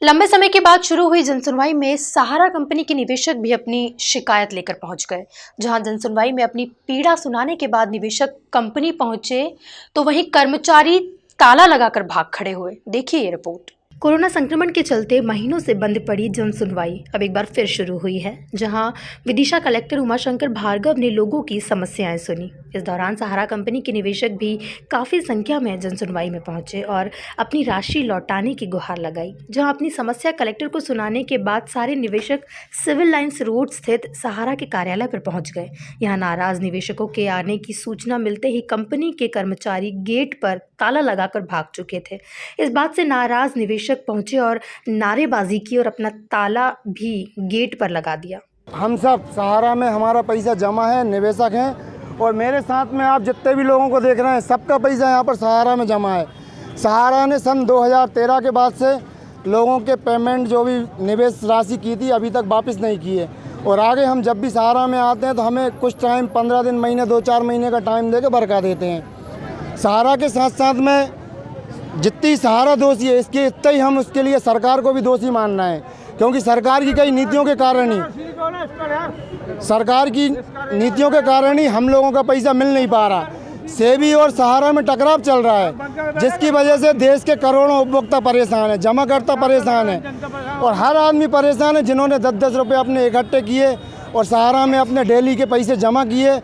लंबे समय के बाद शुरू हुई जनसुनवाई में सहारा कंपनी के निवेशक भी अपनी शिकायत लेकर पहुंच गए। जहां जनसुनवाई में अपनी पीड़ा सुनाने के बाद निवेशक कंपनी पहुंचे तो वहीं कर्मचारी ताला लगाकर भाग खड़े हुए। देखिए ये रिपोर्ट। कोरोना संक्रमण के चलते महीनों से बंद पड़ी जनसुनवाई अब एक बार फिर शुरू हुई है, जहां विदिशा कलेक्टर उमाशंकर भार्गव ने लोगों की समस्याएं सुनी। इस दौरान सहारा कंपनी के निवेशक भी काफ़ी संख्या में जनसुनवाई में पहुंचे और अपनी राशि लौटाने की गुहार लगाई। जहां अपनी समस्या कलेक्टर को सुनाने के बाद सारे निवेशक सिविल लाइन्स रोड स्थित सहारा के कार्यालय पर पहुंच गए। यहां नाराज निवेशकों के आने की सूचना मिलते ही कंपनी के कर्मचारी गेट पर ताला लगाकर भाग चुके थे। इस बात से नाराज निवेशक पहुंचे और नारेबाजी की और अपना ताला भी गेट पर लगा दिया। हम सब सहारा में हमारा पैसा जमा है, निवेशक हैं, और मेरे साथ में आप जितने भी लोगों को देख रहे हैं सबका पैसा यहाँ पर सहारा में जमा है। सहारा ने सन 2013 के बाद से लोगों के पेमेंट जो भी निवेश राशि की थी अभी तक वापस नहीं की है, और आगे हम जब भी सहारा में आते हैं तो हमें कुछ टाइम 15 दिन, महीने, 2-4 महीने का टाइम देकर भड़का देते हैं। सहारा के साथ साथ में जितनी सहारा दोषी है इसके इतना ही हम उसके लिए सरकार को भी दोषी मानना है, क्योंकि सरकार की कई नीतियों के कारण ही हम लोगों का पैसा मिल नहीं पा रहा। सेबी और सहारा में टकराव चल रहा है, जिसकी वजह से देश के करोड़ों उपभोक्ता परेशान है, जमाकर्ता परेशान है, और हर आदमी परेशान है जिन्होंने 10-10 रुपये अपने इकट्ठे किए और सहारा में अपने डेली के पैसे जमा किए।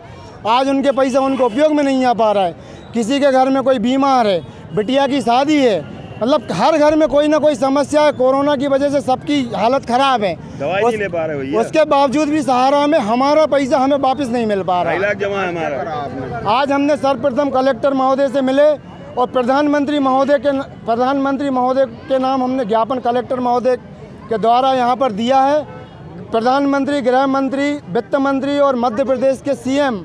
आज उनके पैसा उनको उपयोग में नहीं आ पा रहा है। किसी के घर में कोई बीमार है, बिटिया की शादी है, मतलब हर घर में कोई ना कोई समस्या है। कोरोना की वजह से सबकी हालत ख़राब है, दवाई नहीं ले पा रहे भैया। उसके बावजूद भी सहारा में हमारा पैसा हमें वापस नहीं मिल पा रहा। 2 लाख जमा है हमारा। आज हमने सर्वप्रथम कलेक्टर महोदय से मिले और प्रधानमंत्री महोदय के नाम हमने ज्ञापन कलेक्टर महोदय के द्वारा यहाँ पर दिया है। प्रधानमंत्री, गृह मंत्री, वित्त मंत्री और मध्य प्रदेश के सीएम,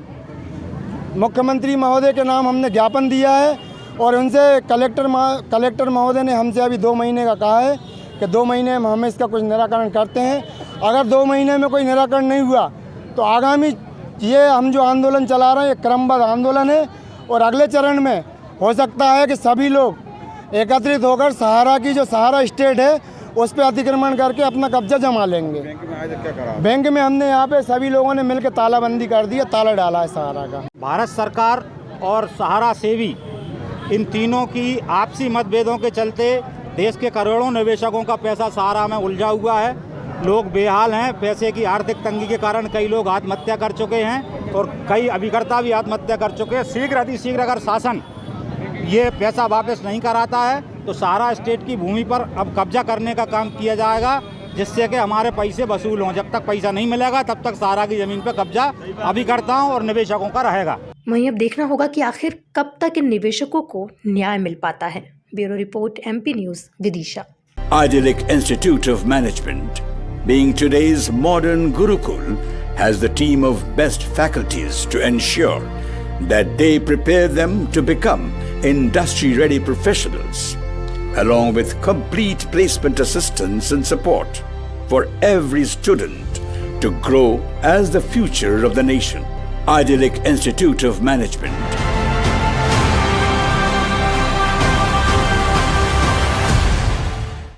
मुख्यमंत्री महोदय के नाम हमने ज्ञापन दिया है, और उनसे कलेक्टर महोदय ने हमसे अभी 2 महीने का कहा है कि 2 महीने में हम इसका कुछ निराकरण करते हैं। अगर 2 महीने में कोई निराकरण नहीं हुआ तो आगामी ये हम जो आंदोलन चला रहे हैं ये क्रमबद्ध आंदोलन है, और अगले चरण में हो सकता है कि सभी लोग एकत्रित होकर सहारा की जो सहारा स्टेट है उस पर अतिक्रमण करके अपना कब्जा जमा लेंगे। बैंक में हमने यहाँ पे सभी लोगों ने मिलकर तालाबंदी कर दी है, ताला डाला है सहारा का। भारत सरकार और सहारा सेबी इन तीनों की आपसी मतभेदों के चलते देश के करोड़ों निवेशकों का पैसा सहारा में उलझा हुआ है। लोग बेहाल हैं। पैसे की आर्थिक तंगी के कारण कई लोग आत्महत्या कर चुके हैं और कई अभिकर्ता भी आत्महत्या कर चुके हैं। शीघ्र अगर शासन ये पैसा वापस नहीं कराता है तो सहारा स्टेट की भूमि पर अब कब्जा करने का काम किया जाएगा, जिससे कि हमारे पैसे वसूल हों। जब तक पैसा नहीं मिलेगा तब तक सहारा की ज़मीन पर कब्जा अभिकर्ताओं और निवेशकों का रहेगा। वहीं अब देखना होगा कि आखिर कब तक इन निवेशकों को न्याय मिल पाता है। Bureau report, MP news, Vidisha. Idyllic Institute of Management, being today's modern Gurukul, has the team of best faculties to ensure that they prepare them to become industry-ready professionals, along with complete placement assistance and support for every student to grow as the future of the nation. Idyllic Institute of Management,